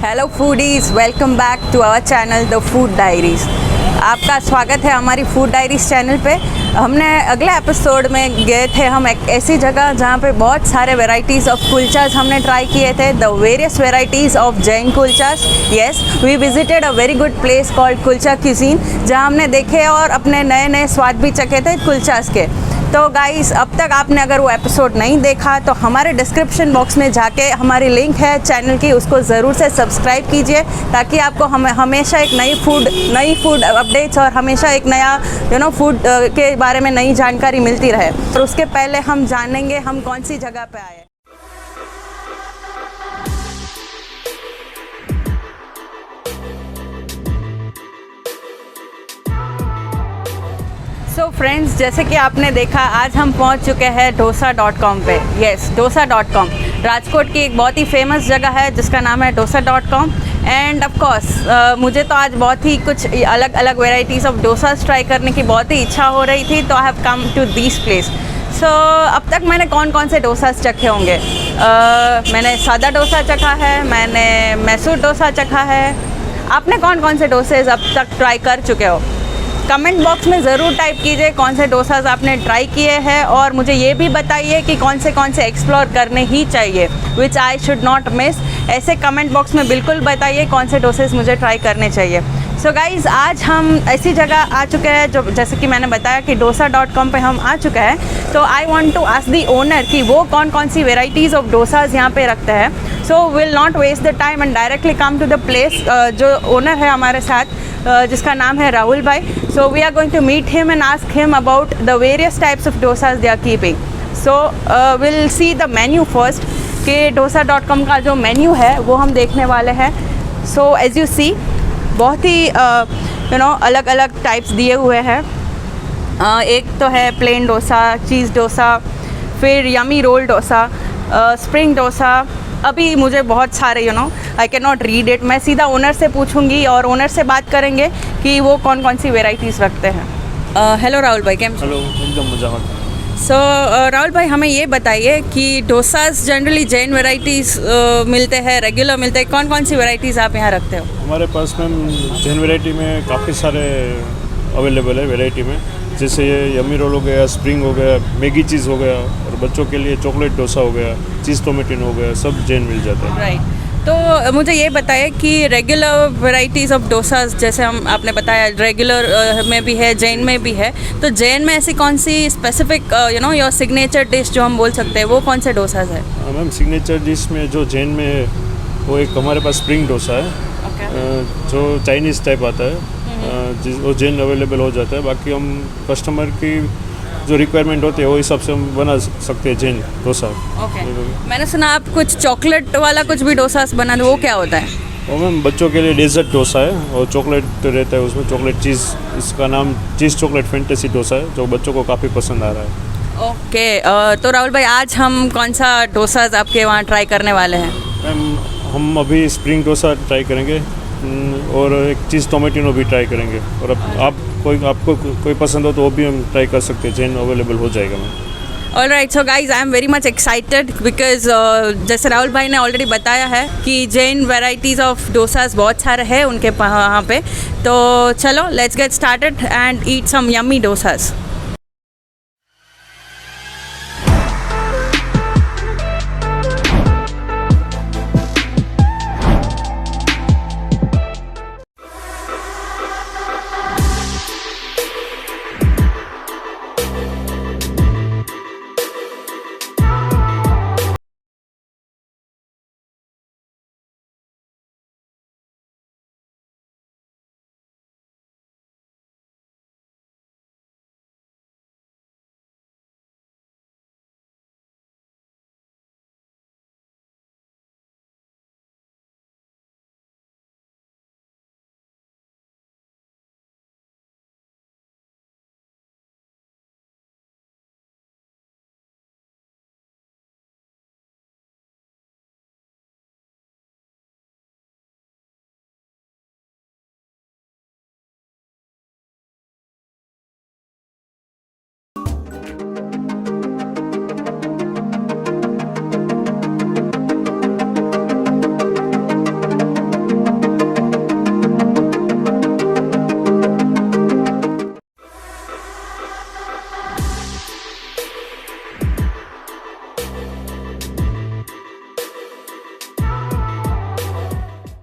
Hello foodies, welcome back to our channel the food diaries. आपका स्वागत है हमारी फूड डायरीज़ चैनल पे। हमने अगले एपिसोड में गए थे हम एक ऐसी जगह जहाँ पे बहुत सारे वेराइटीज़ ऑफ कुलचास हमने ट्राई किए थे, the various varieties of Jain kulchas. Yes, we visited a very good place called Kulcha Cuisine, जहाँ हमने देखे और अपने नए नए स्वाद भी चखे थे कुलचास के। तो गाइस, अब तक आपने अगर वो एपिसोड नहीं देखा तो हमारे डिस्क्रिप्शन बॉक्स में जाके हमारी लिंक है चैनल की, उसको ज़रूर से सब्सक्राइब कीजिए ताकि आपको हमेशा एक नई फूड अपडेट्स और हमेशा एक नया फूड के बारे में नई जानकारी मिलती रहे। और उसके पहले हम जानेंगे हम कौन सी जगह पे आए। सो फ्रेंड्स, जैसे कि आपने देखा, आज हम पहुंच चुके हैं dosa.com पे। येस, dosa.com राजकोट की एक बहुत ही फेमस जगह है जिसका नाम है dosa.com। एंड ऑफ कोर्स मुझे तो आज बहुत ही कुछ अलग अलग वेराइटीज़ ऑफ डोसास ट्राई करने की बहुत ही इच्छा हो रही थी, तो I have come to this place. So अब तक मैंने कौन कौन से डोसास चखे होंगे? मैंने सादा डोसा चखा है, मैंने मैसूर डोसा चखा है। आपने कौन कौन से डोसेज अब तक ट्राई कर चुके हो? कमेंट बॉक्स में ज़रूर टाइप कीजिए कौन से डोसाज आपने ट्राई किए हैं, और मुझे ये भी बताइए कि कौन से एक्सप्लोर करने ही चाहिए, विच आई शुड नॉट मिस। ऐसे कमेंट बॉक्स में बिल्कुल बताइए कौन से डोसेज मुझे ट्राई करने चाहिए। सो गाइज़, आज हम ऐसी जगह आ चुके हैं जो जैसे कि मैंने बताया कि dosa.com पे हम आ चुके हैं। तो I want to ask the owner कि वो कौन कौन सी वेराइटीज़ ऑफ डोसाज यहाँ पे रखते हैं। So will not waste the time and directly come to the place. जो ओनर है हमारे साथ, जिसका नाम है राहुल भाई। So we are going to meet him and ask him about the various types of dosas they are keeping. So we'll see the menu first कि dosa.com का जो मेन्यू है वो हम देखने वाले हैं। So as you see, बहुत ही अलग अलग टाइप्स दिए हुए हैं। एक तो है प्लेन डोसा, चीज़ डोसा, फिर yummy roll dosa, spring dosa. अभी मुझे बहुत सारे I can not read it. मैं सीधा ओनर से पूछूंगी और ओनर से बात करेंगे कि वो कौन कौन सी वेराइटीज़ रखते हैं। हेलो राहुल भाई, कैम? हेलो, एकदम मजा। सो राहुल भाई, हमें ये बताइए कि डोसास जनरली जैन वेराइटीज़ मिलते हैं, रेगुलर मिलते हैं, कौन कौन सी वेराइटीज़ आप यहाँ रखते हो? हमारे पास मैम जैन वैरायटी में काफ़ी सारे अवेलेबल है वैरायटी में। जैसे ये यमी रोल हो गया, स्प्रिंग हो गया, मैगी चीज़ हो गया, और बच्चों के लिए चॉकलेट डोसा हो गया, चीज़ टोमेटिन हो गया, सब जैन मिल जाता है। राइट। तो मुझे ये बताइए कि रेगुलर वेराइटीज़ ऑफ डोसास, जैसे हम आपने बताया रेगुलर में भी है, जैन में भी है, तो जैन में ऐसी कौन सी स्पेसिफिक योर सिग्नेचर डिश जो हम बोल सकते हैं, वो कौन से डोसास है? मैम, सिग्नेचर डिश में जो जैन में है वो एक हमारे पास स्प्रिंग डोसा है। जो चाइनीज़ टाइप आता है, वो जैन अवेलेबल हो जाता है। बाकी हम कस्टमर की जो रिक्वायरमेंट होती है वो हिसाब से हम बना सकते हैं जैन डोसा। मैंने सुना आप कुछ चॉकलेट वाला कुछ भी डोसास बना दो, वो क्या होता है? वो मैम बच्चों के लिए डेजर्ट डोसा है, और चॉकलेट रहता है उसमें, चॉकलेट चीज़। इसका नाम चीज़ चॉकलेट फैंटेसी डोसा है, जो बच्चों को काफ़ी पसंद आ रहा है। ओके, तो राहुल भाई, आज हम कौन सा डोसाज आपके वहाँ ट्राई करने वाले हैं? मैम, हम अभी स्प्रिंग डोसा ट्राई करेंगे और एक चीज़ टोमेटिनो भी ट्राई करेंगे। और अब आपको कोई पसंद हो तो वो भी हम ट्राई कर सकते हैं, जैन अवेलेबल हो जाएगा ma'am. Alright, so guys, I am very much excited because जैसे राहुल भाई ने ऑलरेडी बताया है कि जैन वेराइटीज़ ऑफ डोसास बहुत सारे हैं उनके वहाँ पे। तो चलो, let's get started and eat some yummy dosas.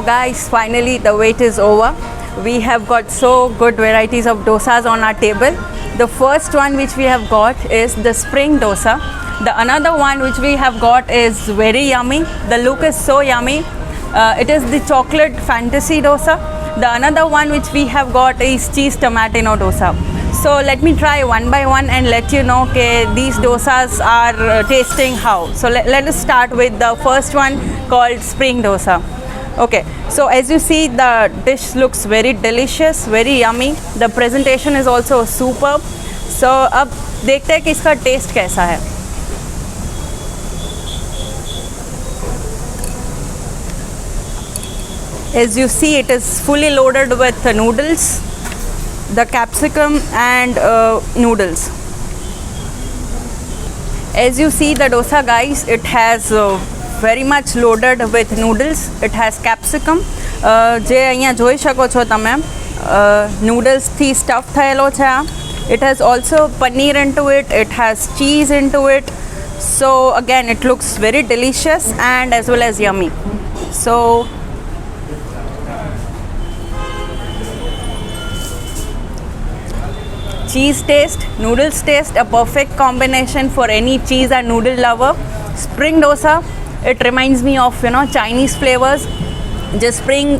Guys, finally the wait is over. We have got so good varieties of dosas on our table. The first one which we have got is the spring dosa. The another one which we have got is very yummy. The look is so yummy. It is the chocolate fantasy dosa. The another one which we have got is cheese tomatino dosa. So let me try one by one and let you know these dosas are tasting how. So let us start with the first one called spring dosa. Okay, so as you see, the dish looks very delicious, very yummy. The presentation is also superb. So अब देखते हैं कि इसका test कैसा है. As you see, it is fully loaded with noodles, the capsicum and noodles. As you see the dosa, guys, it has very much loaded with noodles. It has capsicum. જે અહીંયા જોઈ શકો છો તમે, નૂડલ્સથી સ્ટફ થયેલો છે આ. It has also paneer into it. It has cheese into it. So again, it looks very delicious and as well as yummy. So cheese taste, noodles taste, a perfect combination for any cheese and noodle lover. Spring dosa, it reminds me of Chinese flavors. જે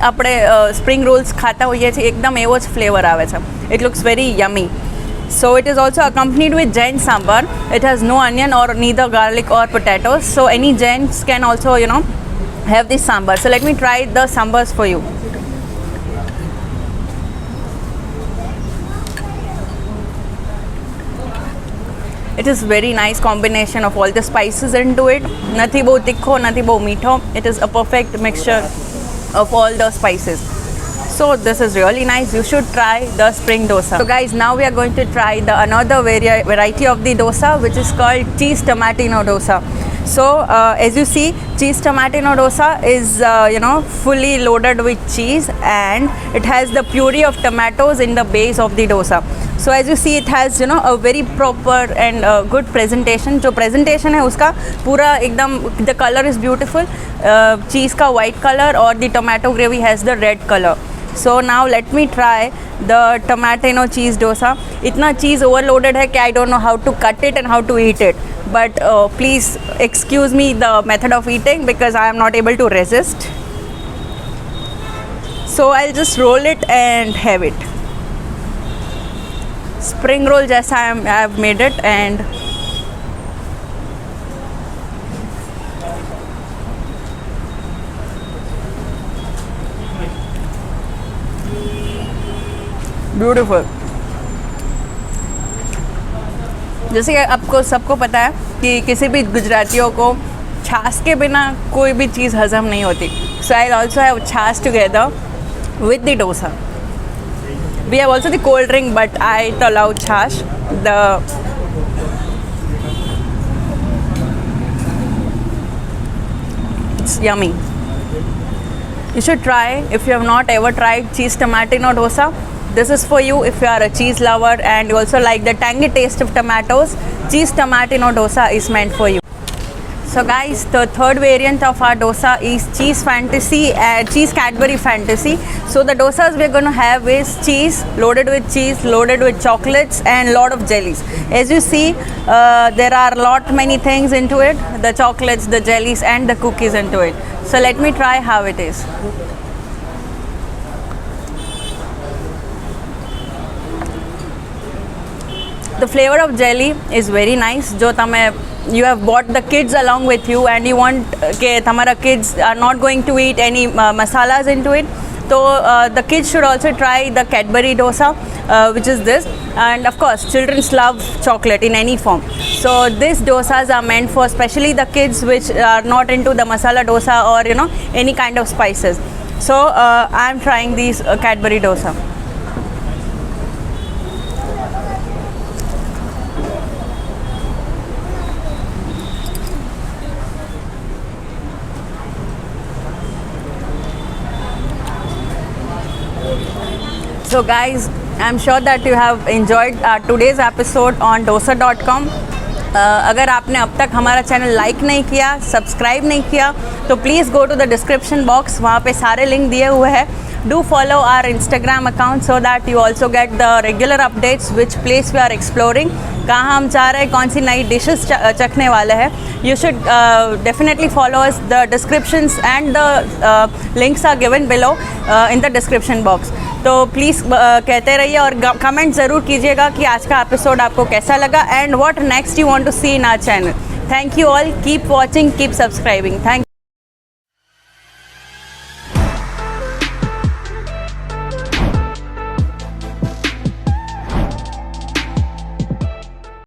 આપણે spring Rolls ખાતા હોઈએ છીએ એકદમ એવો જ flavour આવે છે. It looks very yummy. So it is also accompanied with Jain sambar. It has no onion or neither garlic or potatoes. So any Jains can also have this sambar. So let me try the sambars for you. It is very nice combination of all the spices into it. Nathi bo tikho, nathi bo meetho. It is a perfect mixture of all the spices. So this is really nice. You should try the spring dosa. So guys, now we are going to try the another variety of the dosa, which is called cheese tomatino dosa. So as you see, cheese tomatino dosa is fully loaded with cheese, and it has the puree of tomatoes in the base of the dosa. So as you see, it has a very proper and good presentation. जो presentation है उसका पूरा एकदम, the color is beautiful. Cheese का white color और the tomato gravy has the red color. So now let me try the tomatino cheese dosa. इतना cheese overloaded है कि I don't know how to cut it and how to eat it. But please excuse me the method of eating because I am not able to resist. So I'll just roll it and have it. Spring roll जैसा I have made it, and beautiful. जैसे कि आपको सबको पता है कि किसी भी गुजरातियों को छाछ के बिना कोई भी चीज़ हजम नहीं होती. So I'll also have छाछ together with the dosa. We have also the cold drink, but I allow छाछ. It's yummy. You should try if you have not ever tried cheese tomatino dosa. This is for you if you are a cheese lover and you also like the tangy taste of tomatoes. Cheese tomatino dosa is meant for you. So guys, the third variant of our dosa is cheese Cadbury fantasy. So the dosas we're going to have is cheese, loaded with cheese, loaded with chocolates and lot of jellies. As you see, there are many things into it, the chocolates, the jellies and the cookies into it. So let me try how it is. The flavor of jelly is very nice. जो you have brought the kids along with you and you want कि तुम्हारा kids are not going to eat any masalas into it. So the kids should also try the Cadbury dosa, which is this. And of course, children love chocolate in any form. So these dosas are meant for especially the kids which are not into the masala dosa or any kind of spices. So I am trying these Cadbury dosa. So guys, I'm sure that you have enjoyed today's episode on dosa.com. अगर आपने अब तक हमारा channel like नहीं किया, subscribe नहीं किया, तो please go to the description box, वहाँ पे सारे लिंक दिए हुए हैं. Do follow our Instagram account so that you also get the regular updates which place we are exploring, कहाँ हम जा रहे हैं, कौन सी नई डिशेस चखने वाले हैं. You should definitely follow us. The descriptions and the links are given below in the description box. तो प्लीज़ कहते रहिए और कमेंट ज़रूर कीजिएगा कि आज का एपिसोड आपको कैसा लगा and what next you want to see in our channel. Thank you all. Keep watching, keep subscribing. Thank